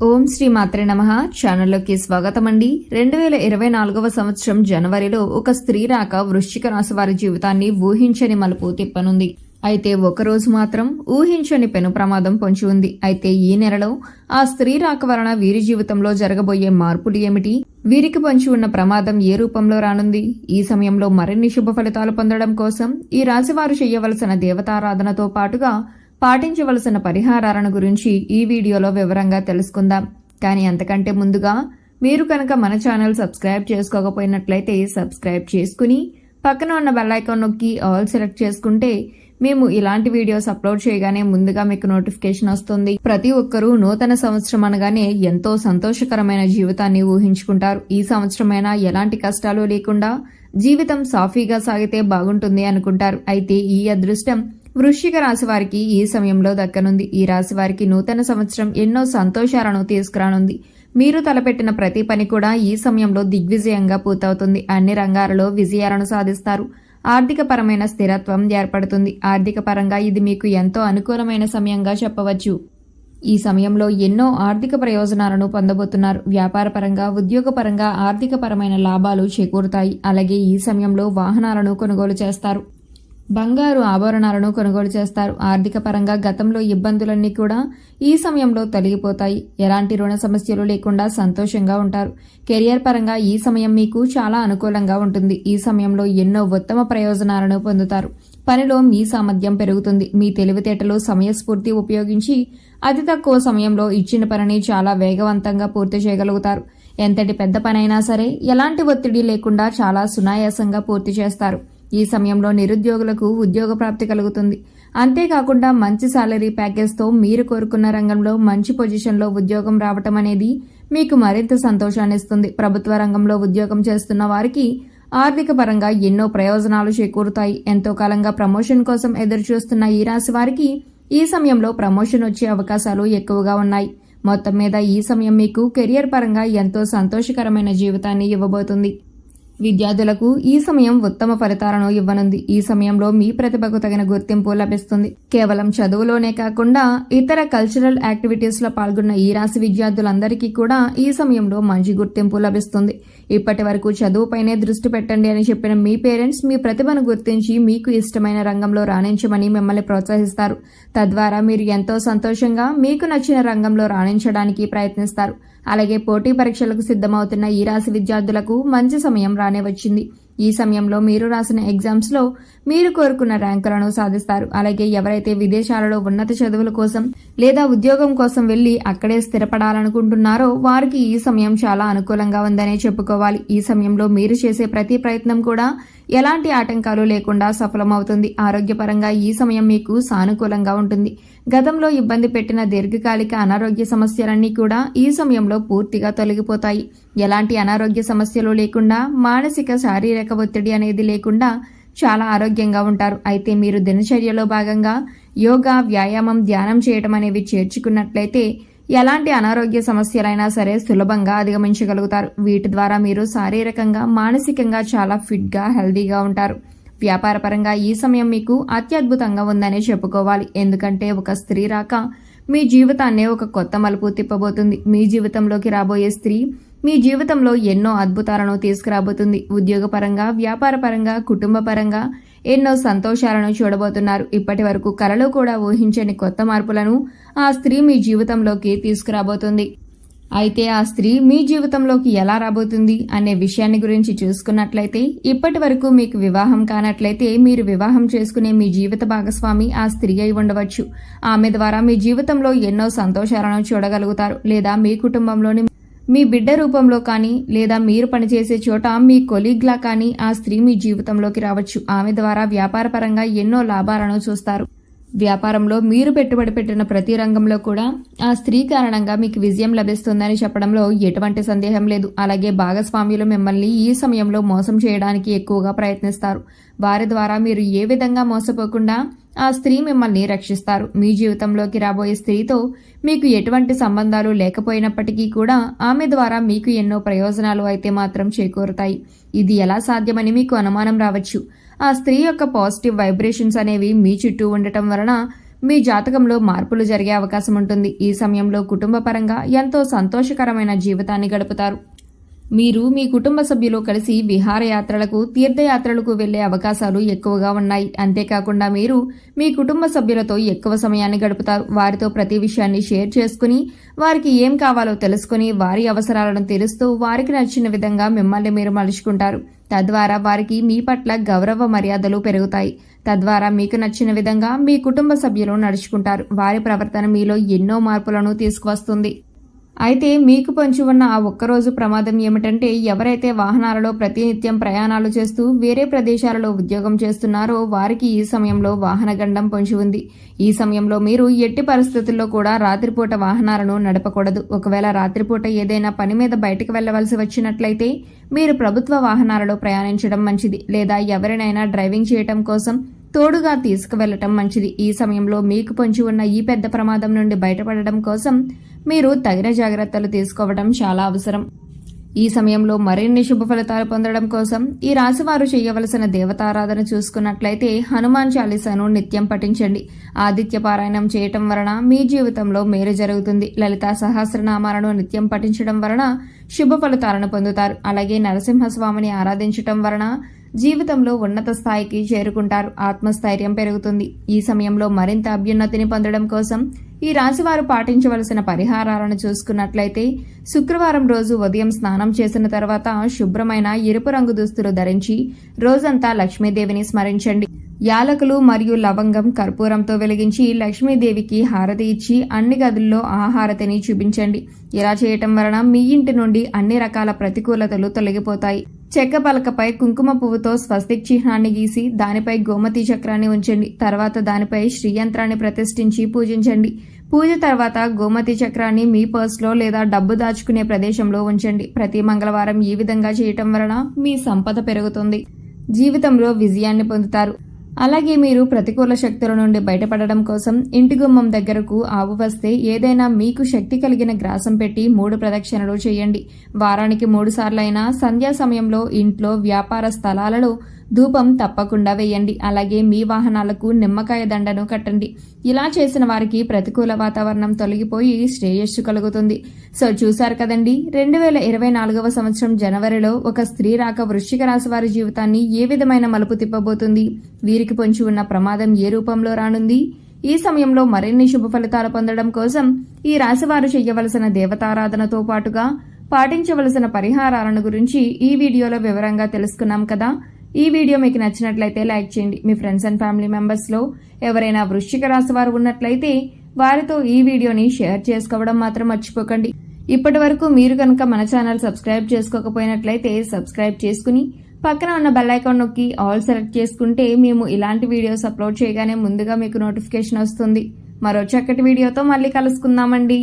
ఓం శ్రీ మాత్రే నమః. ఛానల్లోకి స్వాగతం అండి. 2024వ సంవత్సరం జనవరిలో ఒక స్త్రీ రాక వృశ్చిక రాశి వారి జీవితాన్ని ఊహించని మలుపు తిప్పనుంది. అయితే ఒకరోజు మాత్రం ఊహించని పెను ప్రమాదం పొంచి ఉంది. అయితే ఈ నెలలో ఆ స్త్రీ రాక వలన వీరి జీవితంలో జరగబోయే మార్పులు ఏమిటి, వీరికి పొంచి ఉన్న ప్రమాదం ఏ రూపంలో రానుంది, ఈ సమయంలో మరిన్ని శుభ ఫలితాలు పొందడం కోసం ఈ రాశివారు చేయవలసిన దేవతారాధనతో పాటుగా పాటించవలసిన పరిహారాలను గురించి ఈ వీడియోలో వివరంగా తెలుసుకుందాం. కానీ అంతకంటే ముందుగా మీరు కనుక మన ఛానల్ సబ్స్క్రైబ్ చేసుకోకపోయినట్లయితే సబ్స్క్రైబ్ చేసుకుని పక్కన ఉన్న బెల్ ఐకాన్ నొక్కి ఆల్ సెలెక్ట్ చేసుకుంటే మేము ఇలాంటి వీడియోస్ అప్లోడ్ చేయగానే ముందుగా మీకు నోటిఫికేషన్ వస్తుంది. ప్రతి ఒక్కరూ నూతన సంవత్సరం అనగానే ఎంతో సంతోషకరమైన జీవితాన్ని ఊహించుకుంటారు. ఈ సంవత్సరమైనా ఎలాంటి కష్టాలు లేకుండా జీవితం సాఫీగా సాగితే బాగుంటుంది అనుకుంటారు. అయితే ఈ అదృష్టం వృశ్చిక రాశి వారికి ఈ సమయంలో దక్కనుంది. ఈ రాశి వారికి నూతన సంవత్సరం ఎన్నో సంతోషాలను తీసుకురానుంది. మీరు తలపెట్టిన ప్రతి పని కూడా ఈ సమయంలో దిగ్విజయంగా పూర్తవుతుంది. అన్ని రంగాలలో విజయాలను సాధిస్తారు. ఆర్థిక పరమైన స్థిరత్వం ఏర్పడుతుంది. ఆర్థిక పరంగా ఇది మీకు ఎంతో అనుకూలమైన సమయంగా చెప్పవచ్చు. ఈ సమయంలో ఎన్నో ఆర్థిక ప్రయోజనాలను పొందబోతున్నారు. వ్యాపార పరంగా, ఉద్యోగపరంగా ఆర్థిక పరమైన లాభాలు చేకూరుతాయి. అలాగే ఈ సమయంలో వాహనాలను కొనుగోలు చేస్తారు. బంగారు ఆభరణాలను కొనుగోలు చేస్తారు. ఆర్థిక పరంగా గతంలో ఇబ్బందులన్నీ కూడా ఈ సమయంలో తొలగిపోతాయి. ఎలాంటి రుణ సమస్యలు లేకుండా సంతోషంగా ఉంటారు. కెరియర్ పరంగా ఈ సమయం మీకు చాలా అనుకూలంగా ఉంటుంది. ఈ సమయంలో ఎన్నో ఉత్తమ ప్రయోజనాలను పొందుతారు. పనిలో మీ సామర్థ్యం పెరుగుతుంది. మీ తెలివితేటలు, సమయస్ఫూర్తి ఉపయోగించి అతి తక్కువ సమయంలో ఇచ్చిన పనిని చాలా వేగవంతంగా పూర్తి చేయగలుగుతారు. ఎంతటి పెద్ద పనైనా సరే ఎలాంటి ఒత్తిడి లేకుండా చాలా సునాయాసంగా పూర్తి చేస్తారు. ఈ సమయంలో నిరుద్యోగులకు ఉద్యోగ ప్రాప్తి కలుగుతుంది. అంతేకాకుండా మంచి సాలరీ ప్యాకేజ్తో మీరు కోరుకున్న రంగంలో మంచి పొజిషన్లో ఉద్యోగం రావటం అనేది మీకు మరింత సంతోషాన్ని ఇస్తుంది. ప్రభుత్వ రంగంలో ఉద్యోగం చేస్తున్న వారికి ఆర్థిక పరంగా ఎన్నో ప్రయోజనాలు చేకూరుతాయి. ఎంతో కాలంగా ప్రమోషన్ కోసం ఎదురుచూస్తున్న ఈ రాశి వారికి ఈ సమయంలో ప్రమోషన్ వచ్చే అవకాశాలు ఎక్కువగా ఉన్నాయి. మొత్తం మీద ఈ సమయం మీకు కెరియర్ పరంగా ఎంతో సంతోషకరమైన జీవితాన్ని ఇవ్వబోతుంది. విద్యార్థులకు ఈ సమయం ఉత్తమ ఫలితాలను ఇవ్వనుంది. ఈ సమయంలో మీ ప్రతిభకు తగిన గుర్తింపు లభిస్తుంది. కేవలం చదువులోనే కాకుండా ఇతర కల్చరల్ యాక్టివిటీస్ లో పాల్గొన్న ఈ రాశి విద్యార్థులందరికీ కూడా ఈ సమయంలో మంచి గుర్తింపు లభిస్తుంది. ఇప్పటి వరకు చదువుపైనే దృష్టి పెట్టండి అని చెప్పిన మీ పేరెంట్స్ మీ ప్రతిభను గుర్తించి మీకు ఇష్టమైన రంగంలో రాణించమని మిమ్మల్ని ప్రోత్సహిస్తారు. తద్వారా మీరు ఎంతో సంతోషంగా మీకు నచ్చిన రంగంలో రాణించడానికి ప్రయత్నిస్తారు. అలాగే పోటీ పరీక్షలకు సిద్ధమవుతున్న ఈ రాశి విద్యార్థులకు మంచి సమయం రానే వచ్చింది. ఈ సమయంలో మీరు రాసిన ఎగ్జామ్స్ లో మీరు కోరుకున్న ర్యాంకులను సాధిస్తారు. అలాగే ఎవరైతే విదేశాలలో ఉన్నత చదువుల కోసం లేదా ఉద్యోగం కోసం వెళ్లి అక్కడే స్థిరపడాలనుకుంటున్నారో వారికి ఈ సమయం చాలా అనుకూలంగా ఉందనే చెప్పుకోవాలి. ఈ సమయంలో మీరు చేసే ప్రతి ప్రయత్నం కూడా ఎలాంటి ఆటంకాలు లేకుండా సఫలమవుతుంది. ఆరోగ్యపరంగా ఈ సమయం మీకు సానుకూలంగా ఉంటుంది. గతంలో ఇబ్బంది పెట్టిన దీర్ఘకాలిక అనారోగ్య సమస్యలన్నీ కూడా ఈ సమయంలో పూర్తిగా తొలగిపోతాయి. ఎలాంటి అనారోగ్య సమస్యలు లేకుండా, మానసిక శారీరక ఒత్తిడి అనేది లేకుండా చాలా ఆరోగ్యంగా ఉంటారు. అయితే మీరు దినచర్యలో భాగంగా యోగా, వ్యాయామం, ధ్యానం చేయటం అనేవి చేర్చుకున్నట్లయితే ఎలాంటి అనారోగ్య సమస్యలైనా సరే సులభంగా అధిగమించగలుగుతారు. వీటి ద్వారా మీరు శారీరకంగా, మానసికంగా చాలా ఫిట్గా, హెల్దీగా ఉంటారు. వ్యాపార పరంగా ఈ సమయం మీకు అత్యద్భుతంగా ఉందనే చెప్పుకోవాలి. ఎందుకంటే ఒక స్త్రీ రాక మీ జీవితాన్నే ఒక కొత్త మలుపు తిప్పబోతుంది. మీ జీవితంలోకి రాబోయే స్త్రీ మీ జీవితంలో ఎన్నో అద్భుతాలను తీసుకురాబోతుంది. ఉద్యోగపరంగా, వ్యాపార పరంగా, కుటుంబ పరంగా ఎన్నో సంతోషాలను చూడబోతున్నారు. ఇప్పటి వరకు కలలో కూడా ఊహించని కొత్త మార్పులను ఆ స్త్రీ మీ జీవితంలోకి తీసుకురాబోతుంది. అయితే ఆ స్త్రీ మీ జీవితంలోకి ఎలా రాబోతుంది అనే విషయాన్ని గురించి చూసుకున్నట్లయితే, ఇప్పటి వరకు మీకు వివాహం కానట్లయితే మీరు వివాహం చేసుకునే మీ జీవిత భాగస్వామి ఆ స్త్రీ అయి ఉండవచ్చు. ఆమె ద్వారా మీ జీవితంలో ఎన్నో సంతోషాలను చూడగలుగుతారు. లేదా మీ కుటుంబంలోని మీ బిడ్డ రూపంలో కానీ, లేదా మీరు పనిచేసే చోట మీ కొలీగ్లా కానీ ఆ స్త్రీ మీ జీవితంలోకి రావచ్చు. ఆమె ద్వారా వ్యాపార పరంగా ఎన్నో లాభాలను చూస్తారు. వ్యాపారంలో మీరు పెట్టుబడి పెట్టిన ప్రతి రంగంలో కూడా ఆ స్త్రీ కారణంగా మీకు విజయం లభిస్తుందని చెప్పడంలో ఎటువంటి సందేహం లేదు. అలాగే భాగస్వామ్యులు మిమ్మల్ని ఈ సమయంలో మోసం చేయడానికి ఎక్కువగా ప్రయత్నిస్తారు. వారి ద్వారా మీరు ఏ విధంగా మోసపోకుండా ఆ స్త్రీ మిమ్మల్ని రక్షిస్తారు. మీ జీవితంలోకి రాబోయే స్త్రీతో మీకు ఎటువంటి సంబంధాలు లేకపోయినప్పటికీ కూడా ఆమె ద్వారా మీకు ఎన్నో ప్రయోజనాలు అయితే మాత్రం చేకూరుతాయి. ఇది ఎలా సాధ్యమని మీకు అనుమానం రావచ్చు. ఆ స్త్రీ యొక్క పాజిటివ్ వైబ్రేషన్స్ అనేవి మీ చుట్టూ ఉండటం వలన మీ జాతకంలో మార్పులు జరిగే అవకాశం ఉంటుంది. ఈ సమయంలో కుటుంబ పరంగా ఎంతో సంతోషకరమైన జీవితాన్ని గడుపుతారు. మీరు మీ కుటుంబ సభ్యులు కలిసి విహారయాత్రలకు, తీర్థయాత్రలకు వెళ్లే అవకాశాలు ఎక్కువగా ఉన్నాయి. అంతేకాకుండా మీరు మీ కుటుంబ సభ్యులతో ఎక్కువ సమయాన్ని గడుపుతారు. వారితో ప్రతి విషయాన్ని షేర్ చేసుకుని, వారికి ఏం కావాలో తెలుసుకుని, వారి అవసరాలను తీరుస్తూ వారికి నచ్చిన విధంగా మిమ్మల్ని మీరు మలుచుకుంటారు. తద్వారా వారికి మీ పట్ల గౌరవ మర్యాదలు పెరుగుతాయి. తద్వారా మీకు నచ్చిన విధంగా మీ కుటుంబ సభ్యులు నడుచుకుంటారు. వారి ప్రవర్తన మీలో ఎన్నో మార్పులను తీసుకువస్తుంది. అయితే మీకు పొంచి ఉన్న ఆ ఒక్కరోజు ప్రమాదం ఏమిటంటే, ఎవరైతే వాహనాలలో ప్రతినిత్యం ప్రయాణాలు చేస్తూ వేరే ప్రదేశాలలో ఉద్యోగం చేస్తున్నారో వారికి ఈ సమయంలో వాహన గండం పొంచి ఉంది. ఈ సమయంలో మీరు ఎట్టి పరిస్థితుల్లో కూడా రాత్రిపూట వాహనాలను నడపకూడదు. ఒకవేళ రాత్రిపూట ఏదైనా పని మీద బయటకు వెళ్లవలసి వచ్చినట్లయితే మీరు ప్రభుత్వ వాహనాలలో ప్రయాణించడం మంచిది. లేదా ఎవరినైనా డ్రైవింగ్ చేయటం కోసం తోడుగా తీసుకువెళ్లటం మంచిది. ఈ సమయంలో మీకు పొంచి ఉన్న ఈ పెద్ద ప్రమాదం నుండి బయటపడడం కోసం మీరు తగిన జాగ్రత్తలు తీసుకోవడం చాలా అవసరం. ఈ సమయంలో మరిన్ని శుభ ఫలితాలు పొందడం కోసం ఈ రాశివారు చేయవలసిన దేవతారాధన చూసుకున్నట్లయితే హనుమాన్ చాలీసాను నిత్యం పఠించండి. ఆదిత్య పారాయణం చేయటం వలన మీ జీవితంలో మేలు జరుగుతుంది. లలితా సహస్రనామాలను నిత్యం పఠించడం వలన శుభ ఫలితాలను పొందుతారు. అలాగే నరసింహస్వామిని ఆరాధించటం వలన జీవితంలో ఉన్నత స్థాయికి చేరుకుంటారు. ఆత్మస్థైర్యం పెరుగుతుంది. ఈ సమయంలో మరింత అభ్యున్నతిని పొందడం కోసం ఈ రాశివారు పాటించవలసిన పరిహారాలను చూసుకున్నట్లయితే శుక్రవారం రోజు ఉదయం స్నానం చేసిన తర్వాత శుభ్రమైన ఎరుపు రంగు దుస్తులు ధరించి రోజంతా లక్ష్మీదేవిని స్మరించండి. యాలకులు మరియు లవంగం కర్పూరంతో వెలిగించి లక్ష్మీదేవికి హారతి ఇచ్చి అన్ని గదుల్లో ఆ హారతిని చూపించండి. ఇలా చేయటం వలన మీ ఇంటి నుండి అన్ని రకాల ప్రతికూలతలు తొలగిపోతాయి. చెక్క పలకపై కుంకుమ పువ్వుతో స్వస్తిక్ చిహ్నాన్ని గీసి దానిపై గోమతి చక్రాన్ని ఉంచండి. తర్వాత దానిపై శ్రీయంత్రాన్ని ప్రతిష్ఠించి పూజించండి. పూజ తర్వాత గోమతి చక్రాన్ని మీ పర్స్లో లేదా డబ్బు దాచుకునే ప్రదేశంలో ఉంచండి. ప్రతి మంగళవారం ఈ విధంగా చేయటం వలన మీ సంపద పెరుగుతుంది. జీవితంలో విజయాన్ని పొందుతారు. అలాగే మీరు ప్రతికూల శక్తుల నుండి బయటపడడం కోసం ఇంటి గుమ్మం దగ్గరకు ఆవు వస్తే ఏదైనా మీకు శక్తి కలిగిన గ్రాసం పెట్టి 3 ప్రదక్షిణలు చేయండి. వారానికి 3 సార్లైనా సంధ్యా సమయంలో ఇంట్లో, వ్యాపార స్థలాలలో ధూపం తప్పకుండా వేయండి. అలాగే మీ వాహనాలకు నిమ్మకాయ దండను కట్టండి. ఇలా చేసిన వారికి ప్రతికూల వాతావరణం తొలగిపోయి శ్రేయస్సు కలుగుతుంది. సో చూశారు కదండి, 2024వ సంవత్సరం జనవరిలో ఒక స్త్రీ రాక వృశ్చిక రాశి వారి జీవితాన్ని ఏ విధమైన మలుపు తిప్పబోతుంది, వీరికి పొంచి ఉన్న ప్రమాదం ఏ రూపంలో రానుంది. ఈ సమయంలో మరిన్ని శుభ ఫలితాలు పొందడం కోసం ఈ రాశివారు చేయవలసిన దేవతారాధనతో పాటుగా పాటించవలసిన పరిహారాలను గురించి ఈ వీడియోలో వివరంగా తెలుసుకున్నాం కదా. ఈ వీడియో మీకు నచ్చినట్లయితే లైక్ చేయండి. మీ ఫ్రెండ్స్ అండ్ ఫ్యామిలీ మెంబర్స్లో ఎవరైనా వృశ్చిక రాశి వారు ఉన్నట్లయితే వారితో ఈ వీడియోని షేర్ చేసుకోవడం మాత్రం మర్చిపోకండి. ఇప్పటి వరకు మీరు కనుక మన ఛానల్ సబ్స్క్రైబ్ చేసుకోకపోయినట్లయితే సబ్స్క్రైబ్ చేసుకుని పక్కన ఉన్న బెల్ ఐకాన్ నొక్కి ఆల్ సెలెక్ట్ చేసుకుంటే మేము ఇలాంటి వీడియోస్ అప్లోడ్ చేయగానే ముందుగా మీకు నోటిఫికేషన్ వస్తుంది. మరో చక్కటి వీడియోతో మళ్ళీ కలుసుకుందామండి.